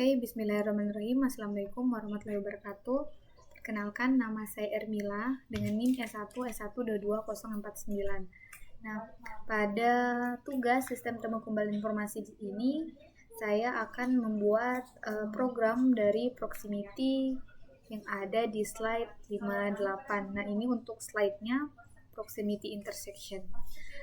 Oke, bismillahirrahmanirrahim. Assalamualaikum warahmatullahi wabarakatuh. Perkenalkan, nama saya Ermila dengan NIM S1S1222049. Nah, pada tugas sistem temu kembali informasi ini, saya akan membuat program dari proximity yang ada di slide 58. Nah, ini untuk slide-nya proximity intersection.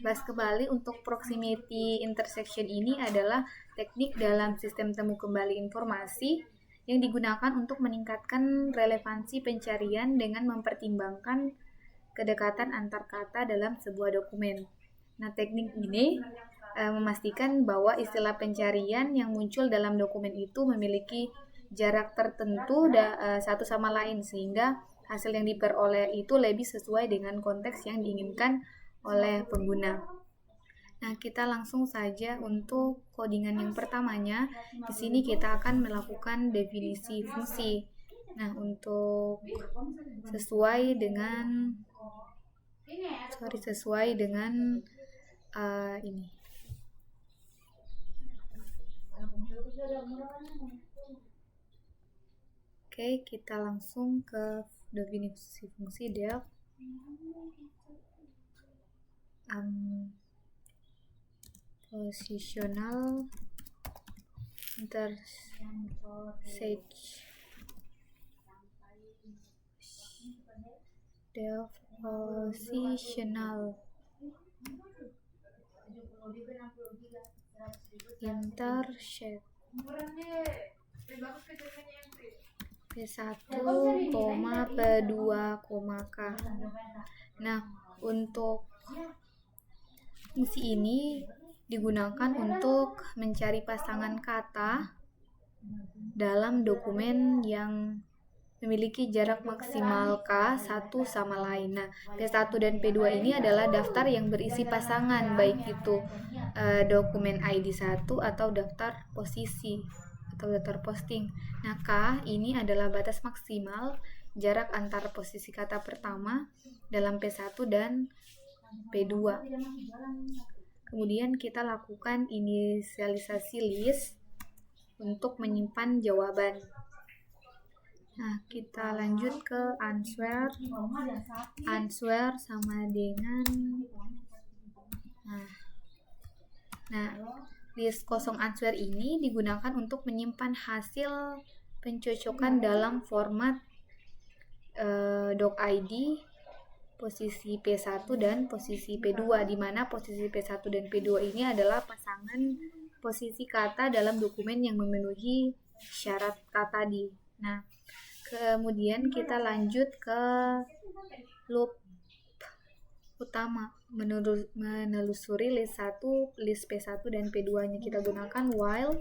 Bahas kembali, untuk proximity intersection ini adalah teknik dalam sistem temu kembali informasi yang digunakan untuk meningkatkan relevansi pencarian dengan mempertimbangkan kedekatan antar kata dalam sebuah dokumen. Nah, teknik ini memastikan bahwa istilah pencarian yang muncul dalam dokumen itu memiliki jarak tertentu satu sama lain, sehingga hasil yang diperoleh itu lebih sesuai dengan konteks yang diinginkan oleh pengguna. Nah, kita langsung saja untuk codingan yang pertamanya. Di sini kita akan melakukan definisi fungsi. Nah, untuk sesuai dengan ini. Oke, kita langsung ke definisi fungsi def. Positional intersection def positional intercept P1, P2, K. Nah, untuk fungsi ini digunakan untuk mencari pasangan kata dalam dokumen yang memiliki jarak maksimal K satu sama lain. Nah, P1 dan P2 ini adalah daftar yang berisi pasangan, baik itu dokumen ID 1 atau daftar posisi atau daftar posting. Nah, K ini adalah batas maksimal jarak antar posisi kata pertama dalam P1 dan P2. Kemudian kita lakukan inisialisasi list untuk menyimpan jawaban. Nah, kita lanjut ke answer. Answer sama dengan list kosong answer ini digunakan untuk menyimpan hasil pencocokan dalam format doc.id posisi P1 dan posisi P2, di mana posisi P1 dan P2 ini adalah pasangan posisi kata dalam dokumen yang memenuhi syarat kata tadi. Nah, kemudian kita lanjut ke loop utama, menelusuri list 1, list P1 dan P2-nya. Kita gunakan while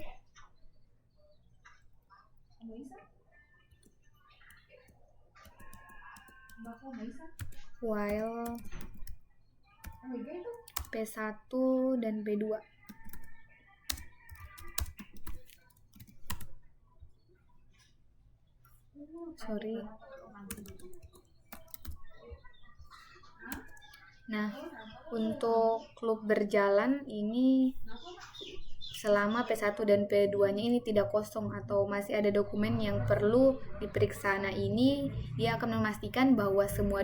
P1 dan P2. Nah, untuk loop berjalan ini selama P1 dan P2-nya ini tidak kosong atau masih ada dokumen yang perlu diperiksa. Nah, ini dia akan memastikan bahwa semua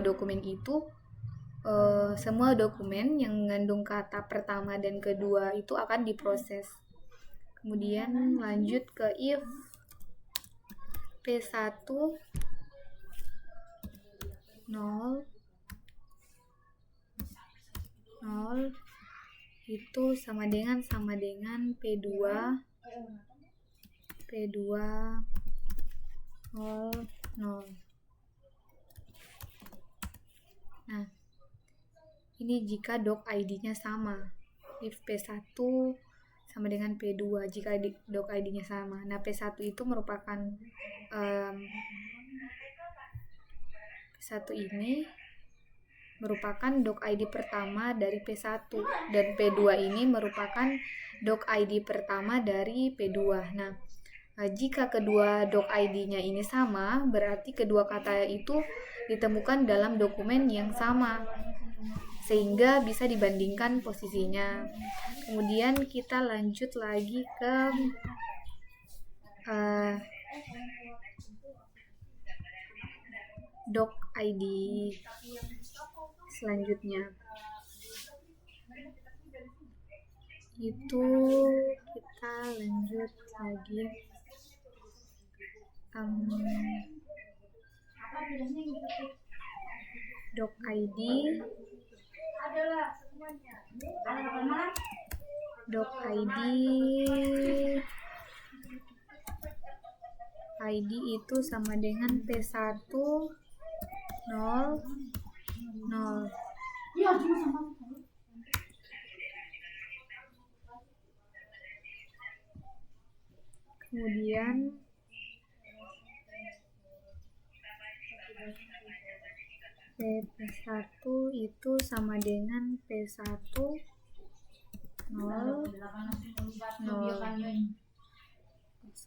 dokumen yang mengandung kata pertama dan kedua itu akan diproses. Kemudian lanjut ke if P1 0 itu sama dengan P2 0. Nah, ini jika doc ID-nya sama. If P1 sama dengan P2 jika doc ID-nya sama. Nah, P1 itu merupakan P1 ini merupakan doc ID pertama dari P1 dan P2 ini merupakan doc ID pertama dari P2. Nah, jika kedua doc ID-nya ini sama, berarti kedua kata itu ditemukan dalam dokumen yang sama, sehingga bisa dibandingkan posisinya. Kemudian kita lanjut lagi ke uh, doc ID selanjutnya. Itu kita lanjut lagi. Doc ID ID itu sama dengan P1 0 0. Kemudian P1 itu sama dengan P1 0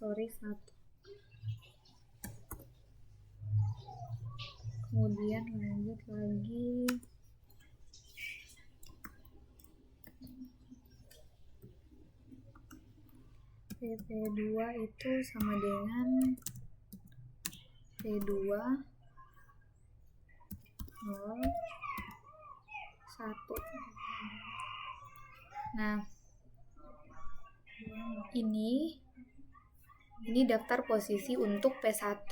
1. Kemudian lanjut lagi. PP2 itu sama dengan P2 0 1. Nah, ini daftar posisi untuk P1.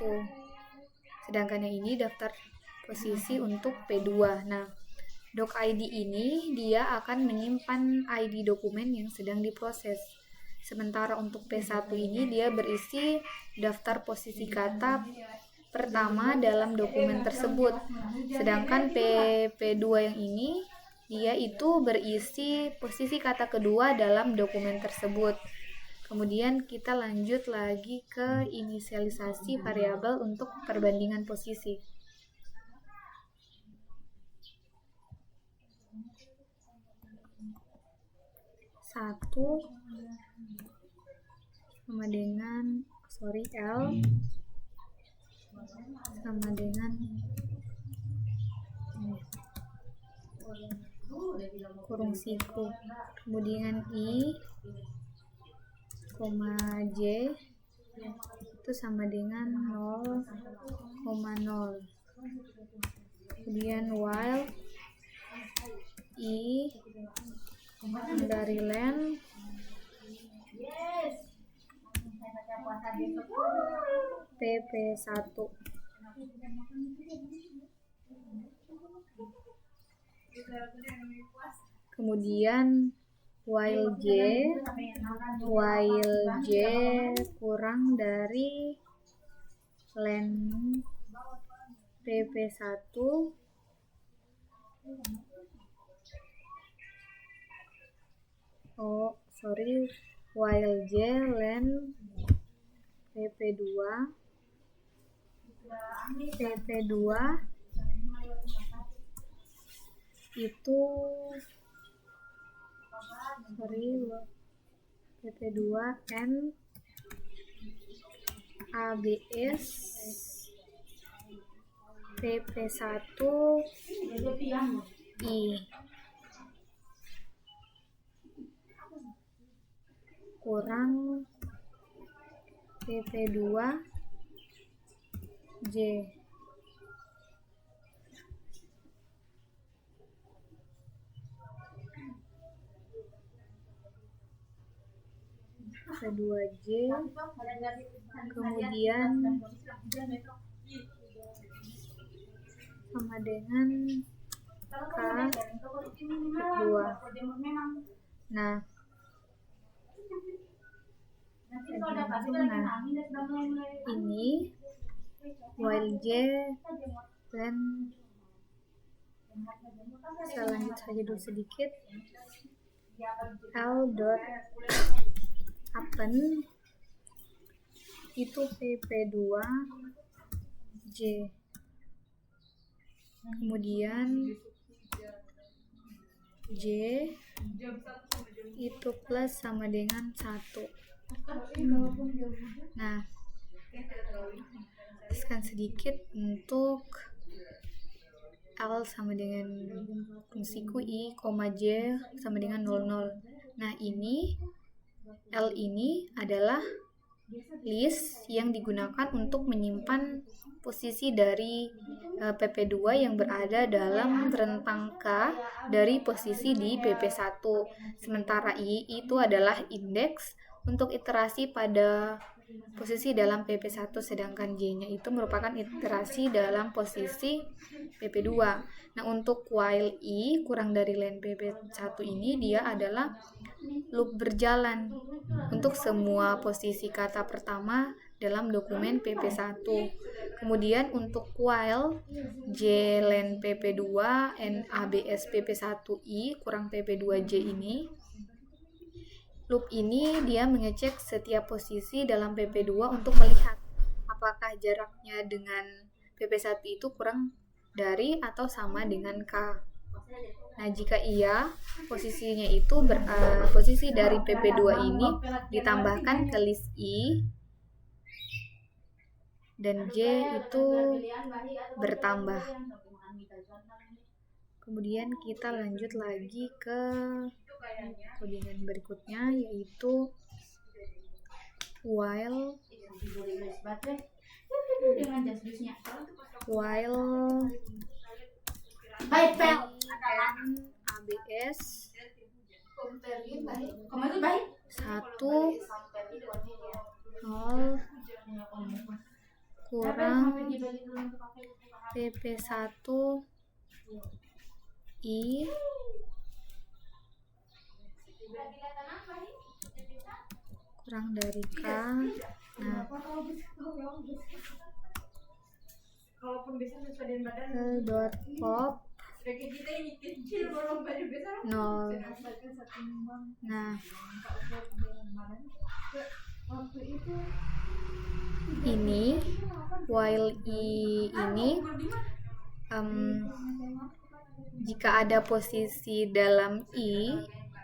Sedangkan yang ini daftar posisi untuk P2. Nah, doc ID ini dia akan menyimpan ID dokumen yang sedang diproses. Sementara untuk P1 ini dia berisi daftar posisi kata pertama dalam dokumen tersebut. Sedangkan P2 yang ini dia itu berisi posisi kata kedua dalam dokumen tersebut. Kemudian kita lanjut lagi ke inisialisasi variabel untuk perbandingan posisi. Satu sama dengan L sama dengan kurung siku, kemudian I, J itu sama dengan 0,0. Kemudian while I dari len PP1. Kemudian while J kurang dari len PP1 while J len PP2 itu PP2 N ABS PP1 I kurang PP2 J. P2J kemudian sama dengan K2. Nah, ini while J dan saya lanjut saja dulu sedikit. L dot append itu PP2 J, kemudian J itu plus sama dengan 1. Nah, tuliskan sedikit untuk L sama dengan fungsiku I, J sama dengan 00. Nah, ini L ini adalah list yang digunakan untuk menyimpan posisi dari PP2 yang berada dalam rentang K dari posisi di PP1. Sementara I itu adalah indeks untuk iterasi pada posisi dalam PP1, sedangkan J-nya itu merupakan iterasi dalam posisi PP2. Nah, untuk while I kurang dari len PP1 ini dia adalah loop berjalan untuk semua posisi kata pertama dalam dokumen PP1. Kemudian untuk while J len PP2 N ABS PP1I kurang PP2J ini, loop ini dia mengecek setiap posisi dalam PP2 untuk melihat apakah jaraknya dengan PP1 itu kurang dari atau sama dengan K. Nah, jika iya, posisinya itu posisi dari PP2 ini ditambahkan ke list I dan J itu bertambah. Kemudian kita lanjut lagi ke codingan berikutnya, yaitu while ABS 1 0 kurang PP1 I kurang dari K. Nah, dot pop 0. Nah, ini while I ini jika ada posisi dalam I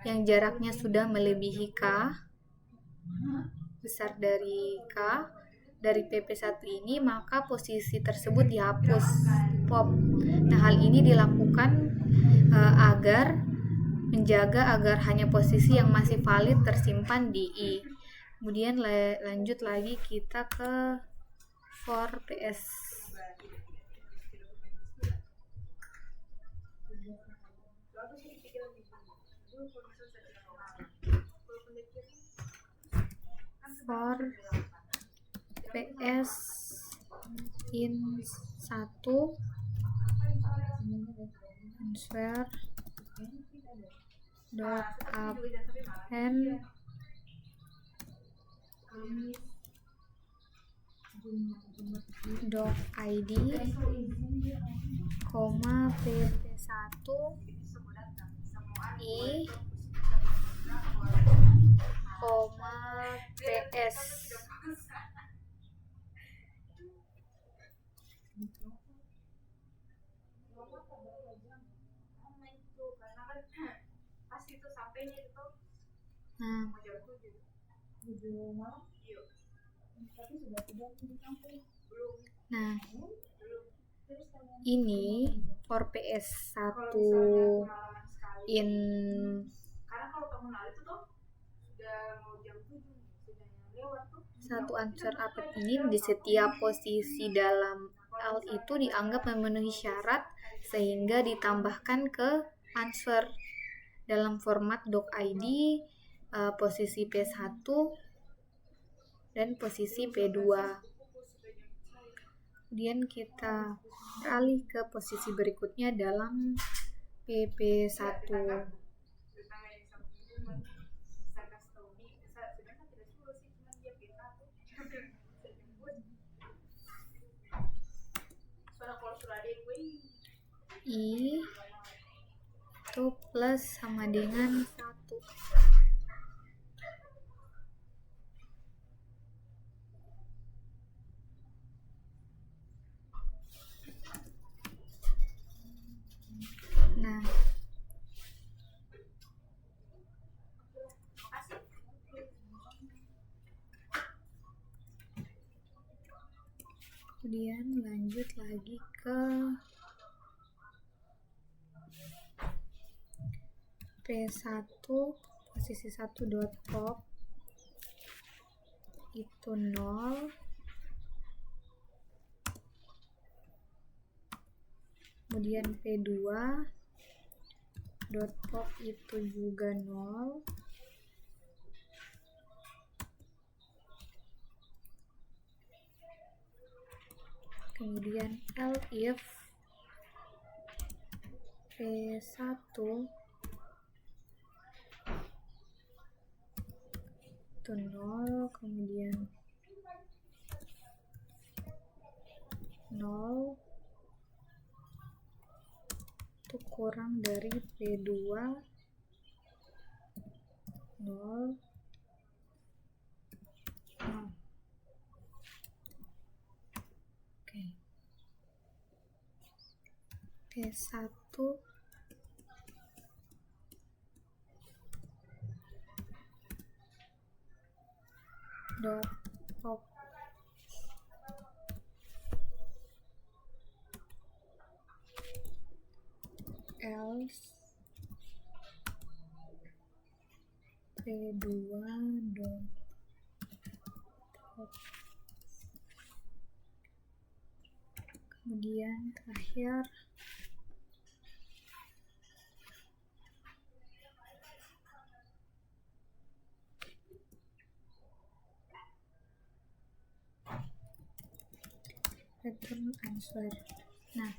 yang jaraknya sudah melebihi K, besar dari K, dari PP1 ini, maka posisi tersebut dihapus pop. Nah, hal ini dilakukan agar menjaga agar hanya posisi yang masih valid tersimpan di I. Kemudian lanjut lagi kita ke for PS. For PS in 1 answer dot append doc id koma pp1 i koma ps. Nah, ini for PS1 in satu answer append ini di setiap posisi dalam L itu dianggap memenuhi syarat sehingga ditambahkan ke answer dalam format doc id posisi P1 dan posisi P2. Kemudian kita beralih ke posisi berikutnya dalam PP1. I itu plus sama dengan 1. Nah, kemudian lanjut lagi ke P1 posisi 1 dot pop itu 0, kemudian P2 dot pop itu juga 0, kemudian elif P1 itu 0, kemudian 0 itu kurang dari P2 0 0. Oke. P1 dot pop else P2 dot pop, kemudian terakhir return answer. Nah,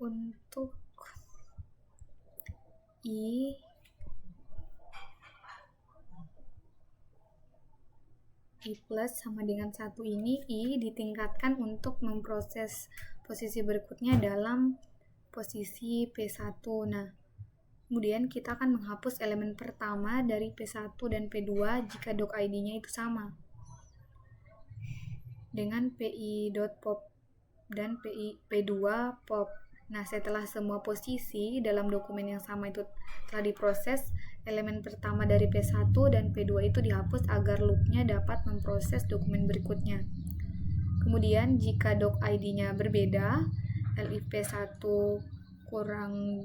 untuk I plus sama dengan 1 ini, I ditingkatkan untuk memproses posisi berikutnya dalam posisi P1. Nah, kemudian kita akan menghapus elemen pertama dari P1 dan P2 jika doc ID-nya itu sama dengan pi.pop dan P2 pop. Nah, setelah semua posisi dalam dokumen yang sama itu telah diproses, elemen pertama dari P1 dan P2 itu dihapus agar loopnya dapat memproses dokumen berikutnya. Kemudian, jika doc ID-nya berbeda, elif P1 kurang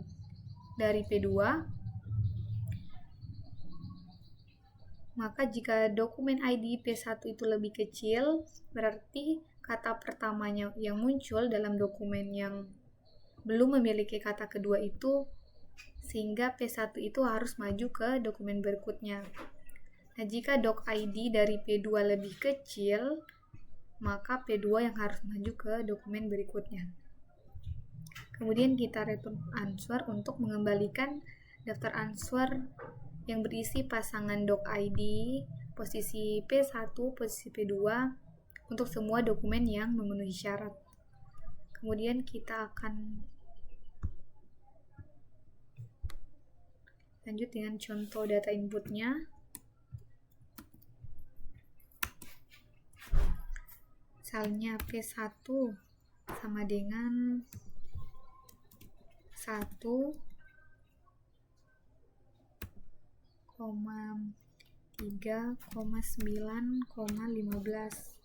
dari P2, maka jika dokumen ID P1 itu lebih kecil, berarti kata pertamanya yang muncul dalam dokumen yang belum memiliki kata kedua itu, sehingga P1 itu harus maju ke dokumen berikutnya. Nah, jika doc ID dari P2 lebih kecil, maka P2 yang harus maju ke dokumen berikutnya. Kemudian kita return answer untuk mengembalikan daftar answer yang berisi pasangan doc ID, posisi P1, posisi P2 untuk semua dokumen yang memenuhi syarat. Kemudian kita akan lanjut dengan contoh data inputnya. Misalnya P1 sama dengan 1,3,9,15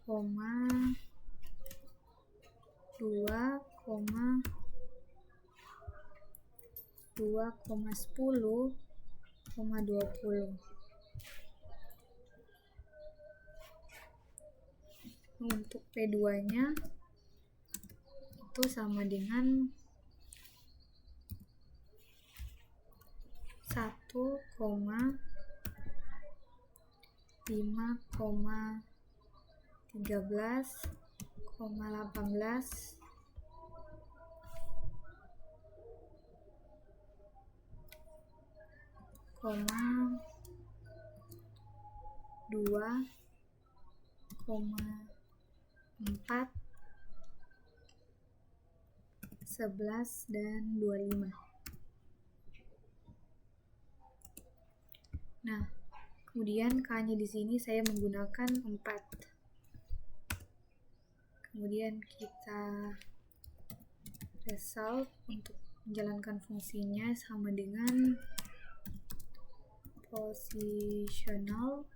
2,10,20. Untuk P2-nya itu sama dengan 1,5,13,18 2,4 11 dan 25. Nah, kemudian K-nya di sini saya menggunakan 4. Kemudian kita result untuk menjalankan fungsinya sama dengan positional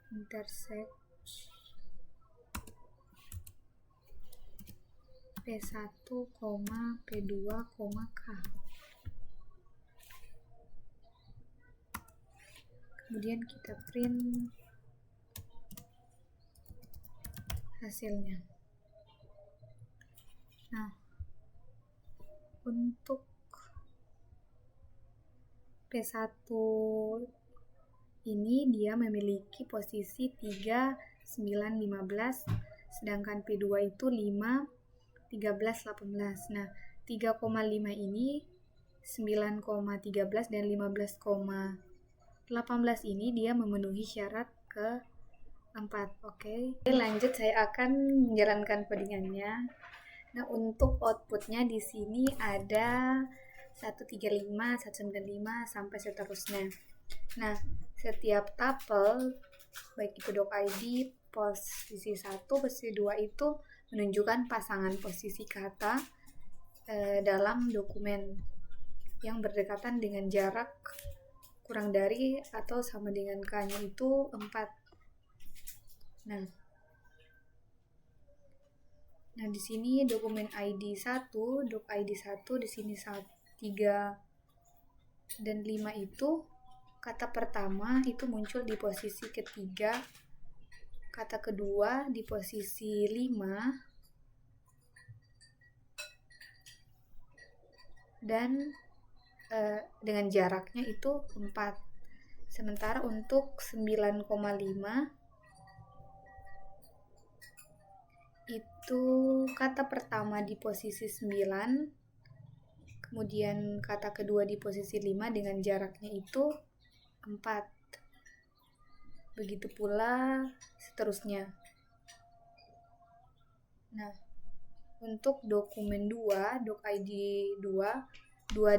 intersect P1, P2, K. Kemudian kita print hasilnya. Nah, untuk P1 ini dia memiliki posisi 3, 9, 15, sedangkan P2 itu 5, 13, 18. Nah, 3,5 ini 9,13 dan 15,18 ini dia memenuhi syarat ke-4. Oke, lanjut saya akan menjalankan codingannya. Nah, untuk outputnya di sini ada 135, 195 sampai seterusnya. Nah, setiap tuple baik itu doc.id posisi 1, posisi 2 itu menunjukkan pasangan posisi kata dalam dokumen yang berdekatan dengan jarak kurang dari atau sama dengan K-nya itu 4. Nah, di sini dokumen ID 1, doc ID 1 di sini 3 dan 5 itu kata pertama itu muncul di posisi ketiga, kata kedua di posisi 5 dan dengan jaraknya itu 4. Sementara untuk 9,5 itu kata pertama di posisi 9, kemudian kata kedua di posisi 5 dengan jaraknya itu 4. Begitu pula seterusnya. Nah, untuk dokumen 2, doc ID 2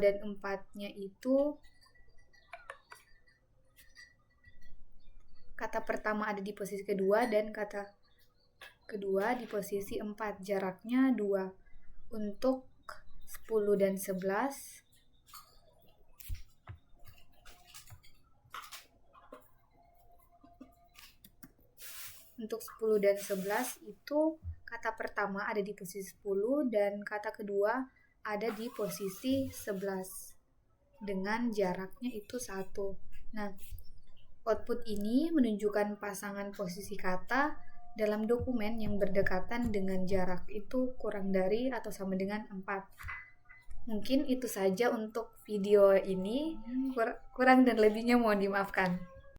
dan 4-nya itu kata pertama ada di posisi kedua dan kata kedua di posisi 4, jaraknya 2. Untuk 10 dan 11 itu kata pertama ada di posisi 10 dan kata kedua ada di posisi 11 dengan jaraknya itu 1. Nah, output ini menunjukkan pasangan posisi kata dalam dokumen yang berdekatan dengan jarak itu kurang dari atau sama dengan 4. Mungkin itu saja untuk video ini, kurang dan lebihnya mohon dimaafkan.